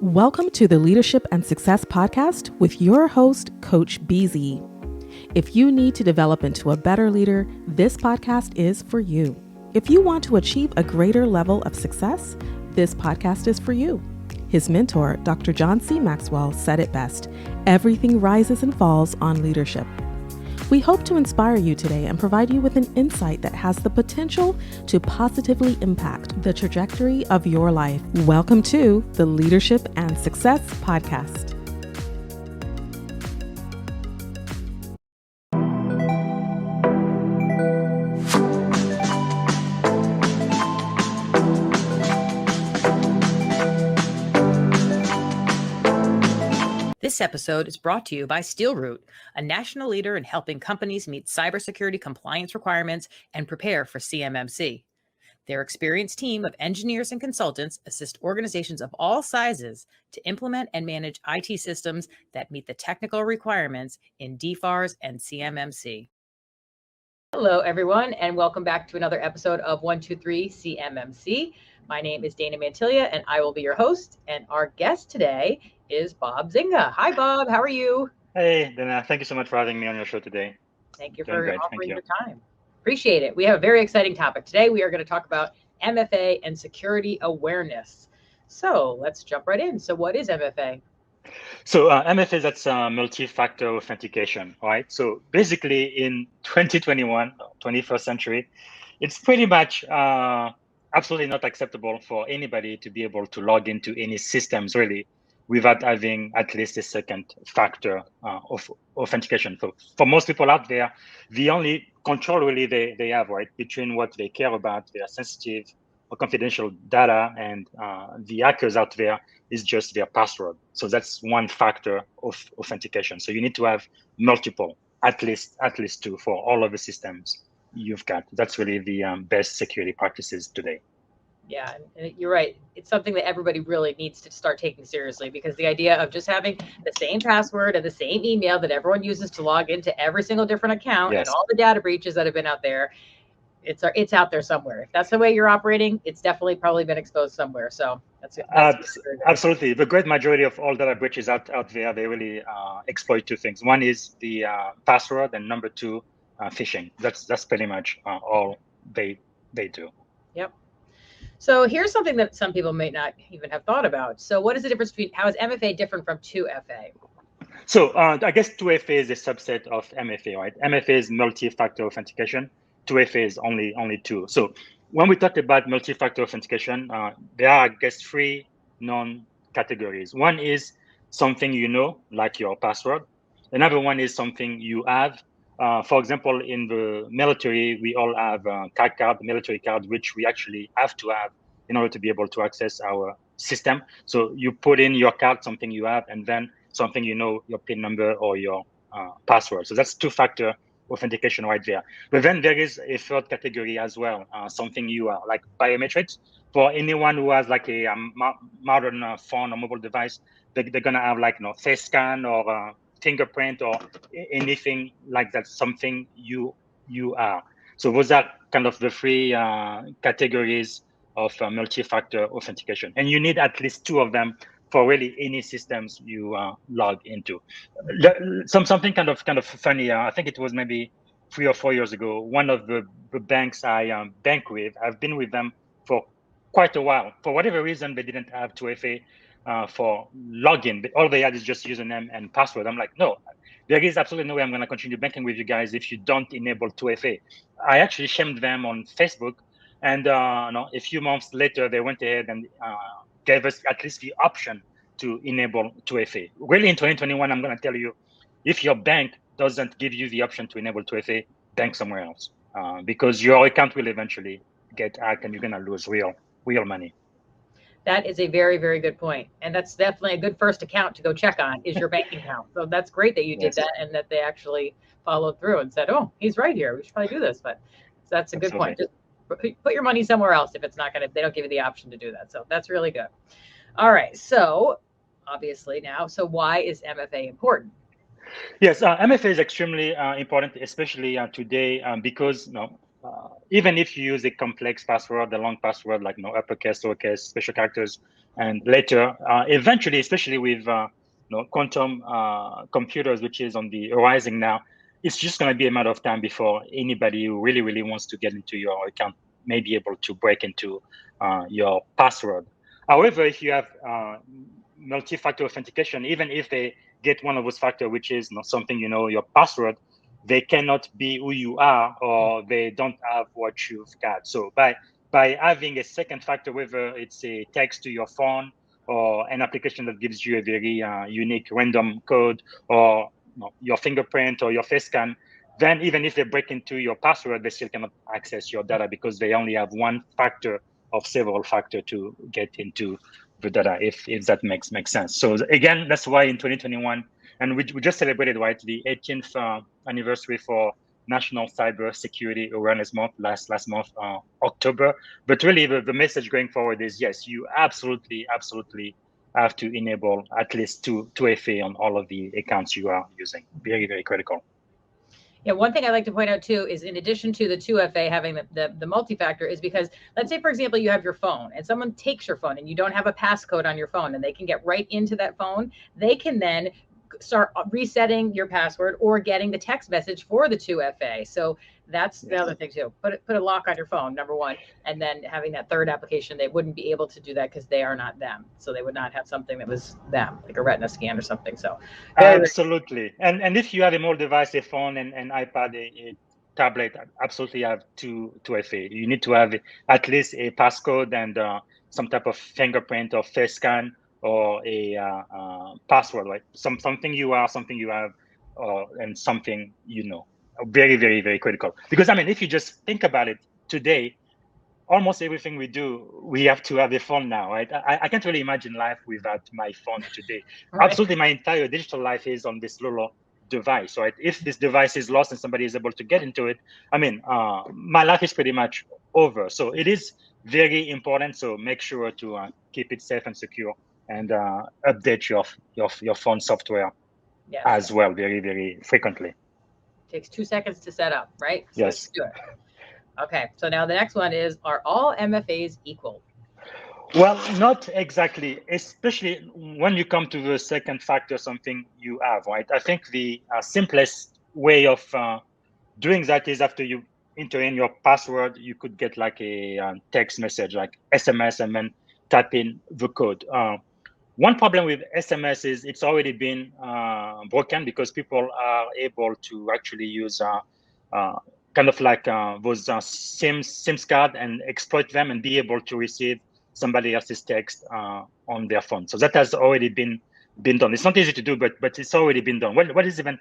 Welcome to the Leadership and Success Podcast with your host, Coach BZ. If you need to develop into a better leader, this podcast is for you. If you want to achieve a greater level of success, this podcast is for you. His mentor, Dr. John C. Maxwell, said it best: everything rises and falls on leadership. We hope to inspire you today and provide you with an insight that has the potential to positively impact the trajectory of your life. Welcome to the Leadership and Success Podcast. This episode is brought to you by SteelRoot, a national leader in helping companies meet cybersecurity compliance requirements and prepare for CMMC. Their experienced team of engineers and consultants assist organizations of all sizes to implement and manage IT systems that meet the technical requirements in DFARS and CMMC. Hello, everyone, and welcome back to another episode of 123 CMMC. My name is Dana Mantilia, and I will be your host. And our guest today is Bob Zinga. Hi, Bob. How are you? Hey, Dana. Thank you so much for having me on your show today. Thank you for offering your time. Appreciate it. We have a very exciting topic. Today, we are going to talk about MFA and security awareness. So let's jump right in. So what is MFA? So MFA, that's multi-factor authentication, right? So basically in 2021, 21st century, it's pretty much absolutely not acceptable for anybody to be able to log into any systems really without having at least a second factor of authentication. So for most people out there, the only control really they have, right, between what they care about, their sensitive or confidential data, and the hackers out there is just their password. So that's one factor of authentication. So you need to have multiple, at least two for all of the systems you've got. That's really the best security practices today. Yeah, and you're right. It's something that everybody really needs to start taking seriously, because the idea of just having the same password and the same email that everyone uses to log into every single different account, Yes, and all the data breaches that have been out there, it's out there somewhere. If that's the way you're operating, it's definitely probably been exposed somewhere. So that's absolutely. The great majority of all data breaches out there, they really exploit two things. One is the password, and number two, phishing. That's pretty much all they do. Yep. So here's something that some people may not even have thought about. So what is the difference between, how is MFA different from 2FA? So I guess 2FA is a subset of MFA, right? MFA is multi-factor authentication. 2FA is only two. So when we talk about multi-factor authentication, there are, I guess, three known categories. One is something you know, like your password. Another one is something you have. For example, in the military, we all have a card, military card, which we actually have to have in order to be able to access our system. So you put in your card, something you have, and then something you know, your PIN number or your password. So that's two-factor authentication right there. But then there is a third category as well, something you are, like biometrics. For anyone who has like a modern phone or mobile device, they're gonna have like face scan or fingerprint or anything like that, something you are. So those are kind of the three categories of multi-factor authentication, and you need at least two of them for really any systems you log into. Something kind of funny. I think it was maybe 3 or 4 years ago. One of the banks I bank with, I've been with them for quite a while. For whatever reason, they didn't have 2FA for login. All they had is just username and password. I'm like, no, there is absolutely no way I'm going to continue banking with you guys if you don't enable 2FA. I actually shamed them on Facebook, and a few months later, they went ahead and gave us at least the option to enable 2FA. Really, in 2021, I'm going to tell you, if your bank doesn't give you the option to enable 2FA, bank somewhere else, because your account will eventually get hacked and you're going to lose real money. That is a very, very good point. And that's definitely a good first account to go check on, is your bank account. So that's great that you did that, and that they actually followed through and said, oh, he's right here, we should probably do this. But so that's a good point. Just put your money somewhere else if it's not going to, they don't give you the option to do that. So that's really good. All right. So obviously now, so why is MFA important? Yes, MFA is extremely important, especially today, because even if you use a complex password, a long password like uppercase, lowercase, special characters, And later, eventually, especially with quantum computers, which is on the horizon now, it's just going to be a matter of time before anybody who really, really wants to get into your account may be able to break into your password. However, if you have multi-factor authentication, even if they get one of those factors, which is something, your password, they cannot be who you are, or they don't have what you've got. So by having a second factor, whether it's a text to your phone or an application that gives you a very unique random code, or your fingerprint or your face scan, then even if they break into your password, they still cannot access your data because they only have one factor of several factors to get into the data, if that makes sense. So again, that's why in 2021, and we just celebrated, right, the 18th anniversary for National Cyber Security Awareness Month last month, October. But really, the message going forward is, yes, you absolutely have to enable at least 2FA on all of the accounts you are using. Very, very critical. Yeah, one thing I like to point out too is, in addition to the 2FA having the multi-factor, is because, let's say, for example, you have your phone and someone takes your phone and you don't have a passcode on your phone, and they can get right into that phone. They can then start resetting your password or getting the text message for the 2FA. So that's the other thing too. Put a lock on your phone, number one, and then having that third application, they wouldn't be able to do that because they are not them. So they would not have something that was them, like a retina scan or something. So absolutely. And if you have a mobile device, a phone and iPad, a tablet, absolutely have 2FA. You need to have at least a passcode and some type of fingerprint or face scan, or a password, right? Something you are, something you have, and something very, very, very critical. Because if you just think about it, today, almost everything we do, we have to have a phone now, right? I can't really imagine life without my phone today. Right. Absolutely, my entire digital life is on this little device, right? If this device is lost and somebody is able to get into it, my life is pretty much over. So it is very important. So make sure to keep it safe and secure, and update your phone software as well, very, very frequently. Takes 2 seconds to set up, right? So yes. Do it. Okay, so now the next one is, are all MFAs equal? Well, not exactly, especially when you come to the second factor, something you have, right? I think the simplest way of doing that is, after you enter in your password, you could get like a text message, like SMS, and then type in the code. One problem with SMS is it's already been broken, because people are able to actually use kind of like those SIMs card and exploit them and be able to receive somebody else's text on their phone. So that has already been done. It's not easy to do, but it's already been done. What is even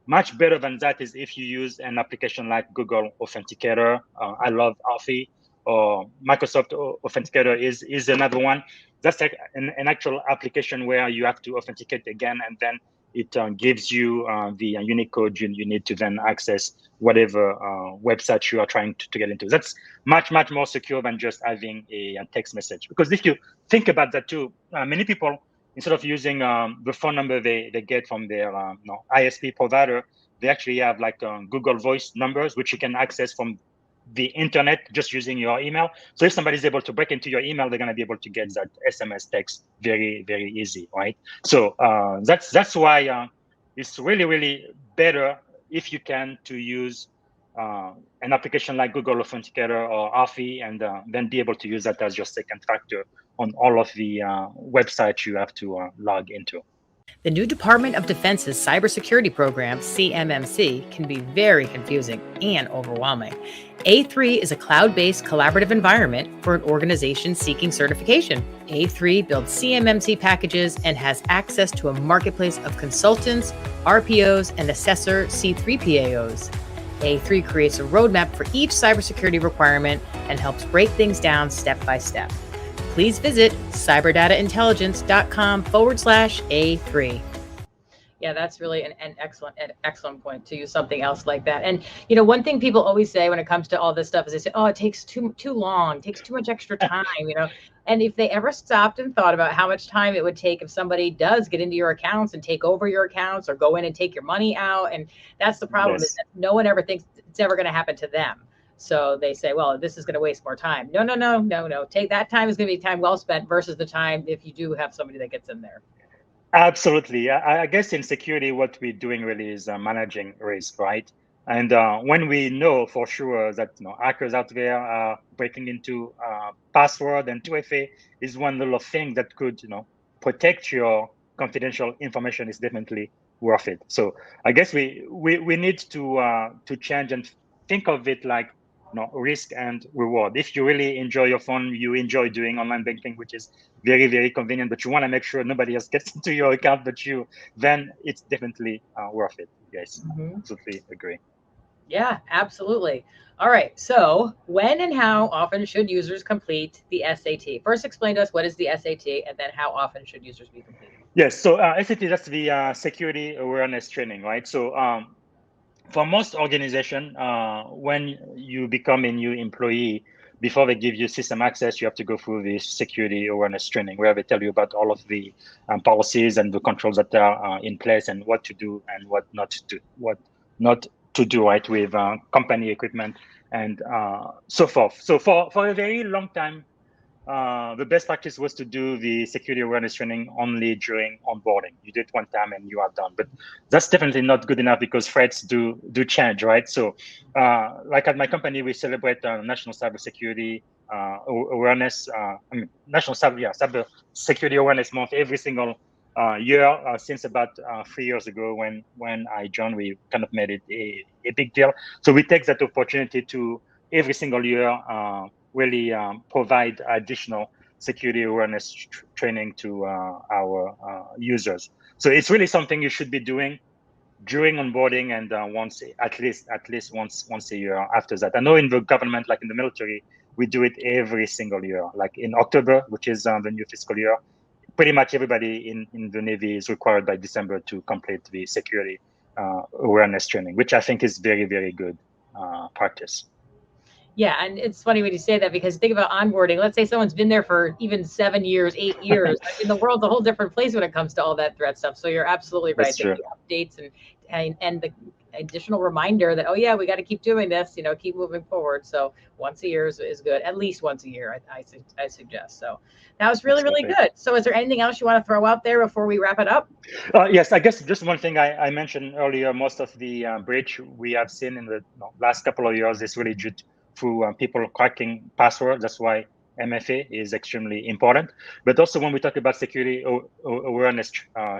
much better than that is if you use an application like Google Authenticator. I love Authy, or Microsoft Authenticator is another one. That's like an actual application where you have to authenticate again, and then it gives you the unique code you need to then access whatever website you are trying to get into. That's much more secure than just having a text message. Because if you think about that too, many people, instead of using the phone number they get from their ISP provider, they actually have like Google Voice numbers, which you can access from the internet just using your email. So if somebody's able to break into your email, they're going to be able to get that SMS text very, very easy, right? So that's why it's really, really better, if you can, to use an application like Google Authenticator or Authy, and then be able to use that as your second factor on all of the websites you have to log into. The new Department of Defense's cybersecurity program, CMMC, can be very confusing and overwhelming. A3 is a cloud-based collaborative environment for an organization seeking certification. A3 builds CMMC packages and has access to a marketplace of consultants, RPOs, and assessor C3PAOs. A3 creates a roadmap for each cybersecurity requirement and helps break things down step by step. Please visit cyberdataintelligence.com/A3. Yeah, that's really an excellent point, to use something else like that. And one thing people always say when it comes to all this stuff is, they say, oh, it takes too long, it takes too much extra time, And if they ever stopped and thought about how much time it would take if somebody does get into your accounts and take over your accounts, or go in and take your money out, and that's the problem, is that no one ever thinks it's ever going to happen to them. So they say, well, this is going to waste more time. No. Take that time is going to be time well spent versus the time if you do have somebody that gets in there. Absolutely. I guess in security, what we're doing really is managing risk, right? And when we know for sure that hackers out there are breaking into password and 2FA is one little thing that could protect your confidential information, is definitely worth it. So I guess we need to change and think of it like risk and reward. If you really enjoy your phone, you enjoy doing online banking, which is very, very convenient, but you want to make sure nobody else gets into your account but you, then it's definitely worth it. Yes, absolutely agree. Yeah, absolutely. All right. So when and how often should users complete the SAT? First, explain to us what is the SAT, and then how often should users be completing? Yes, so SAT, that's the security awareness training, right? So for most organization, when you become a new employee, before they give you system access, you have to go through the security awareness training, where they tell you about all of the policies and the controls that are in place, and what to do and what not to do, right, with company equipment and so forth. So for a very long time, the best practice was to do the security awareness training only during onboarding. You do it one time and you are done. But that's definitely not good enough because threats do change, right? So, like at my company, we celebrate National Cybersecurity Awareness, National Cyber Security Awareness Month every single year since about 3 years ago when I joined. We kind of made it a big deal. So we take that opportunity to every single year really provide additional security awareness training to our users. So it's really something you should be doing during onboarding and once at least once a year after that. I know in the government, like in the military, we do it every single year. Like in October, which is the new fiscal year, pretty much everybody in the Navy is required by December to complete the security awareness training, which I think is very, very good practice. Yeah, and it's funny when you say that, because think about onboarding. Let's say someone's been there for even 7 years, 8 years. I mean, the world's a whole different place when it comes to all that threat stuff. So you're absolutely right. That's true. The updates and the additional reminder that, oh yeah, we got to keep doing this, keep moving forward. So once a year is good, at least once a year, I suggest. So that was really, really good. So is there anything else you want to throw out there before we wrap it up? Yes, I guess just one thing I mentioned earlier, most of the breach we have seen in the last couple of years is really due through people cracking passwords. That's why MFA is extremely important. But also when we talk about security awareness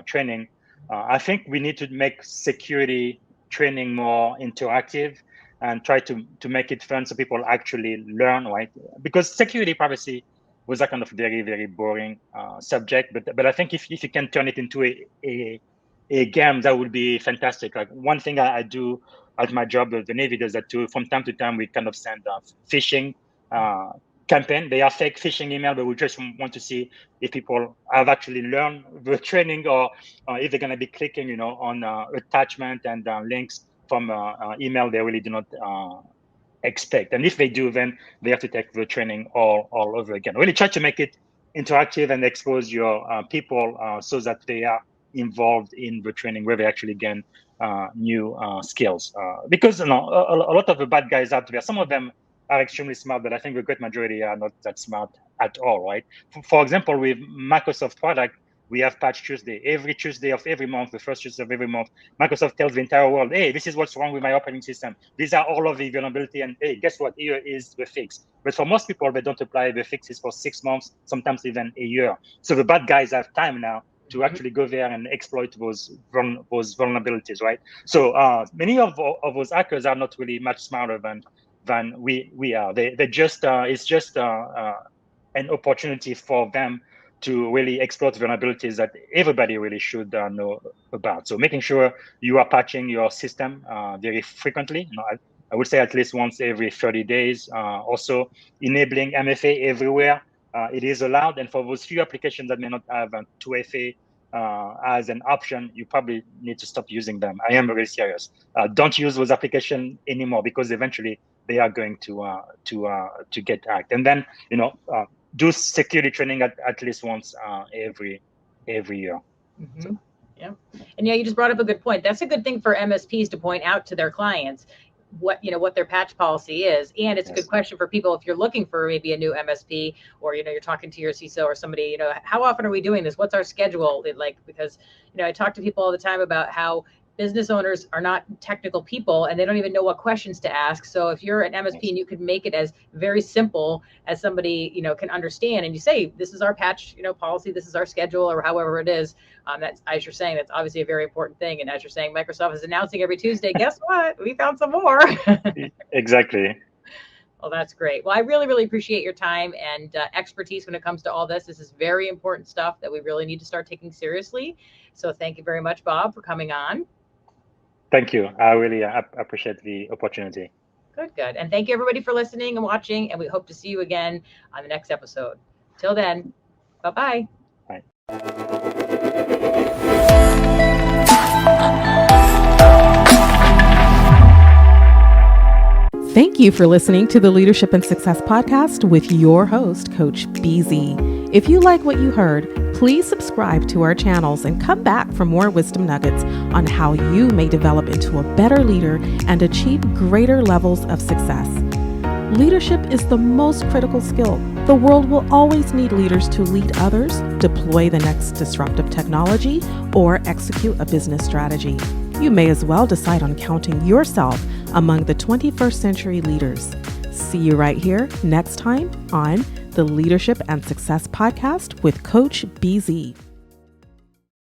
training, I think we need to make security training more interactive and try to make it fun so people actually learn, right? Because security privacy was a kind of very, very boring subject. But I think if you can turn it into a game, that would be fantastic. Like one thing I do at my job, the Navy does that too. From time to time, we kind of send phishing campaign. They are fake phishing email, but we just want to see if people have actually learned the training, or if they're going to be clicking, on attachment and links from email they really do not expect. And if they do, then they have to take the training all over again. Really try to make it interactive and expose your people so that they are involved in the training, where they actually gain new skills. Because a lot of the bad guys out there, some of them are extremely smart, but I think the great majority are not that smart at all, right? For example, with Microsoft product, we have Patch Tuesday. Every Tuesday of every month, the first Tuesday of every month, Microsoft tells the entire world, hey, this is what's wrong with my operating system. These are all of the vulnerability, and hey, guess what? Here is the fix. But for most people, they don't apply the fixes for 6 months, sometimes even a year. So the bad guys have time now to actually go there and exploit those vulnerabilities, right? So many of those hackers are not really much smarter than we are. They just it's just an opportunity for them to really exploit vulnerabilities that everybody really should know about. So making sure you are patching your system very frequently. I would say at least once every 30 days. Also enabling MFA everywhere it is allowed. And for those few applications that may not have 2FA as an option, you probably need to stop using them. I am really serious. Don't use those applications anymore, because eventually they are going to get hacked. And then do security training at least once every year. Yeah. And yeah, you just brought up a good point. That's a good thing for MSPs to point out to their clients. what their patch policy is. And it's a good question for people if you're looking for maybe a new MSP, or you're talking to your CISO or somebody, how often are we doing this? What's our schedule like? Because I talk to people all the time about how business owners are not technical people and they don't even know what questions to ask. So if you're an MSP and you could make it as very simple as somebody can understand, and you say, this is our patch policy, this is our schedule, or however it is, that's, as you're saying, that's obviously a very important thing. And as you're saying, Microsoft is announcing every Tuesday, guess what, we found some more. Exactly. Well, that's great. Well, I really, really appreciate your time and expertise when it comes to all this. This is very important stuff that we really need to start taking seriously. So thank you very much, Bob, for coming on. Thank you. I really appreciate the opportunity. Good. And thank you, everybody, for listening and watching. And we hope to see you again on the next episode. Till then, bye-bye. Bye. Thank you for listening to the Leadership and Success Podcast with your host, Coach BZ. If you like what you heard, please subscribe to our channels and come back for more wisdom nuggets on how you may develop into a better leader and achieve greater levels of success. Leadership is the most critical skill. The world will always need leaders to lead others, deploy the next disruptive technology, or execute a business strategy. You may as well decide on counting yourself among the 21st century leaders. See you right here next time on the Leadership and Success Podcast with Coach BZ.